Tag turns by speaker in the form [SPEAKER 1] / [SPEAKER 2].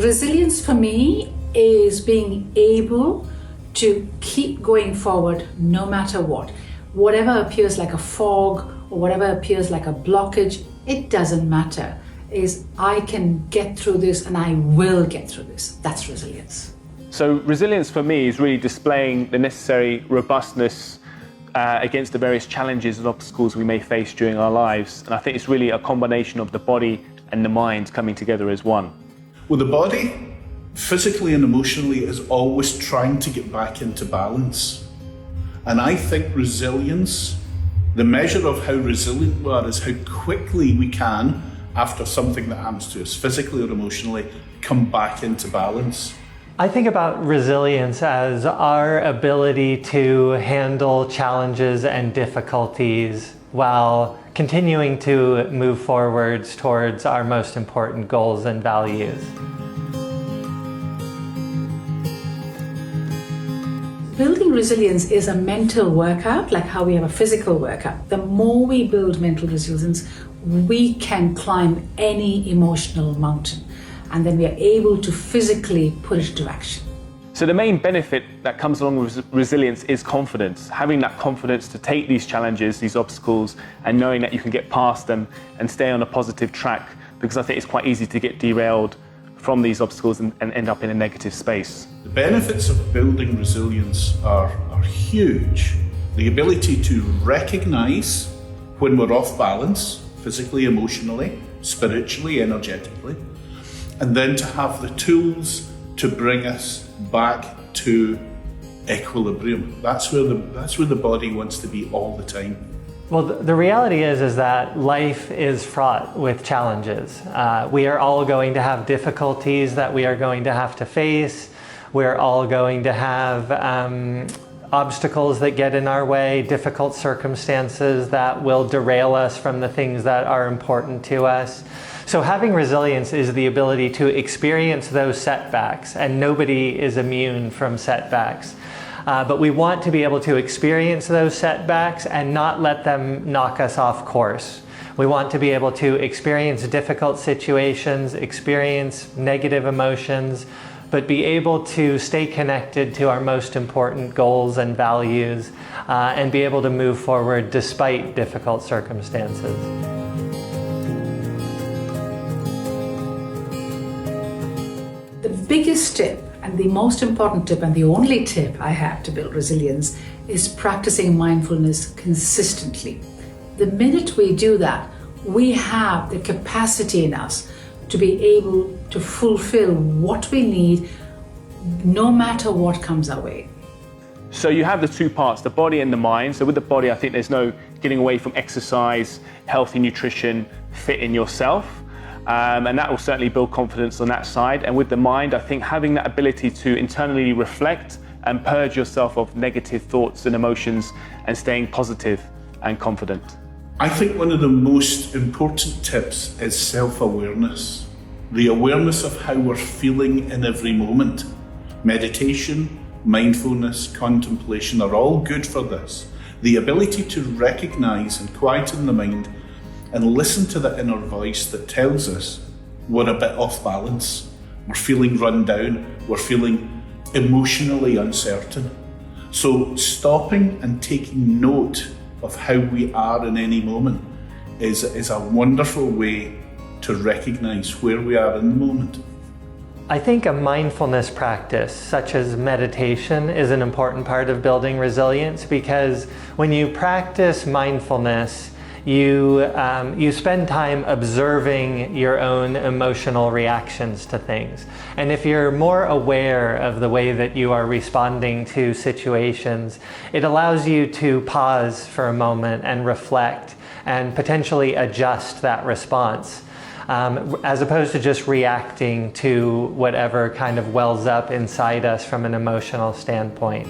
[SPEAKER 1] Resilience for me is being able to keep going forward no matter what. Whatever appears like a fog or whatever appears like a blockage, it doesn't matter. Is I can get through this and I will get through this. That's resilience.
[SPEAKER 2] So resilience for me is really displaying the necessary robustness against the various challenges and obstacles we may face during our lives. And I think it's really a combination of the body and the mind coming together as one.
[SPEAKER 3] Well, the body, physically and emotionally, is always trying to get back into balance. And I think resilience, the measure of how resilient we are is how quickly we can, after something that happens to us, physically or emotionally, come back into balance.
[SPEAKER 4] I think about resilience as our ability to handle challenges and difficulties while continuing to move forwards towards our most important goals and values.
[SPEAKER 1] Building resilience is a mental workout, like how we have a physical workout. The more we build mental resilience, we can climb any emotional mountain, and then we are able to physically put it into action.
[SPEAKER 2] So the main benefit that comes along with resilience is confidence. Having that confidence to take these challenges, these obstacles, and knowing that you can get past them and stay on a positive track, because I think it's quite easy to get derailed from these obstacles and end up in a negative space.
[SPEAKER 3] The benefits of building resilience are huge. The ability to recognize when we're off balance, physically, emotionally, spiritually, energetically, and then to have the tools to bring us back to equilibrium. That's where the body wants to be all the time.
[SPEAKER 4] Well, the reality is that life is fraught with challenges. We are all going to have difficulties that we are going to have to face. We're all going to have obstacles that get in our way, difficult circumstances that will derail us from the things that are important to us. So having resilience is the ability to experience those setbacks, and nobody is immune from setbacks. But we want to be able to experience those setbacks and not let them knock us off course. We want to be able to experience difficult situations, experience negative emotions, but be able to stay connected to our most important goals and values, and be able to move forward despite difficult circumstances.
[SPEAKER 1] The biggest tip and the most important tip and the only tip I have to build resilience is practicing mindfulness consistently. The minute we do that, we have the capacity in us to be able to fulfill what we need no matter what comes our way.
[SPEAKER 2] So you have the two parts, the body and the mind. So with the body, I think there's no getting away from exercise, healthy nutrition, fit in yourself. And that will certainly build confidence on that side. And with the mind, I think having that ability to internally reflect and purge yourself of negative thoughts and emotions and staying positive and confident.
[SPEAKER 3] I think one of the most important tips is self-awareness. The awareness of how we're feeling in every moment. Meditation, mindfulness, contemplation are all good for this. The ability to recognize and quieten the mind and listen to the inner voice that tells us we're a bit off balance, we're feeling run down, we're feeling emotionally uncertain. So stopping and taking note of how we are in any moment is a wonderful way to recognize where we are in the moment.
[SPEAKER 4] I think a mindfulness practice such as meditation is an important part of building resilience, because when you practice mindfulness, you spend time observing your own emotional reactions to things. And if you're more aware of the way that you are responding to situations, it allows you to pause for a moment and reflect and potentially adjust that response, as opposed to just reacting to whatever kind of wells up inside us from an emotional standpoint.